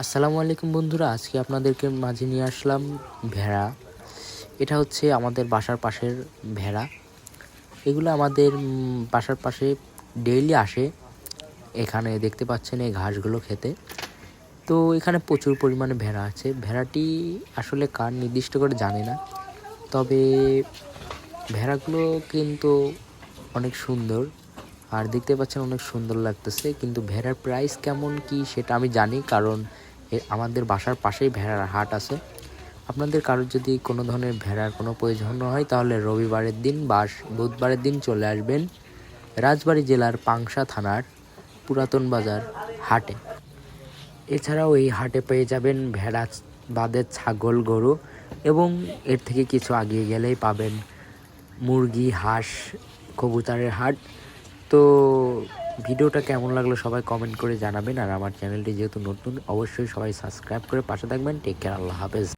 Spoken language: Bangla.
আসসালামু আলাইকুম বন্ধুরা, আজকে আপনাদেরকে মাঝে নিয়ে আসলাম ভেড়া। এটা হচ্ছে আমাদের বাসার পাশের ভেড়া। এগুলো আমাদের বাসার পাশে ডেইলি আসে। এখানে দেখতে পাচ্ছেন এই ঘাসগুলো খেতে। তো এখানে প্রচুর পরিমাণে ভেড়া আছে। ভেড়াটি আসলে কার নির্দিষ্ট করে জানি না, তবে ভেড়াগুলো কিন্তু অনেক সুন্দর। আর দেখতে পাচ্ছেন অনেক সুন্দর লাগতেছে, কিন্তু ভেড়ার প্রাইস কেমন কি সেটা আমি জানি, কারণ আমাদের বাসার পাশেই ভেড়ার হাট আছে। আপনাদের কারোর যদি কোনো ধরনের ভেড়ার কোনো প্রয়োজন হয় তাহলে রবিবারের দিন বা বুধবারের দিন চলে আসবেন রাজবাড়ী জেলার পাংশা থানার পুরাতন বাজার হাটে। এছাড়াও এই হাটে পেয়ে যাবেন ভেড়া বাদে ছাগল, গরু এবং এর থেকে কিছু আগিয়ে গেলেই পাবেন মুরগি, হাঁস, কবুতরের হাট। তো ভিডিওটা কেমন লাগলো সবাই কমেন্ট করে জানাবেন। আর আমার চ্যানেলটি যেহেতু নতুন, অবশ্যই সবাই সাবস্ক্রাইব করে পাশে থাকবেন। টেক কেয়ার, আল্লাহ হাফেজ।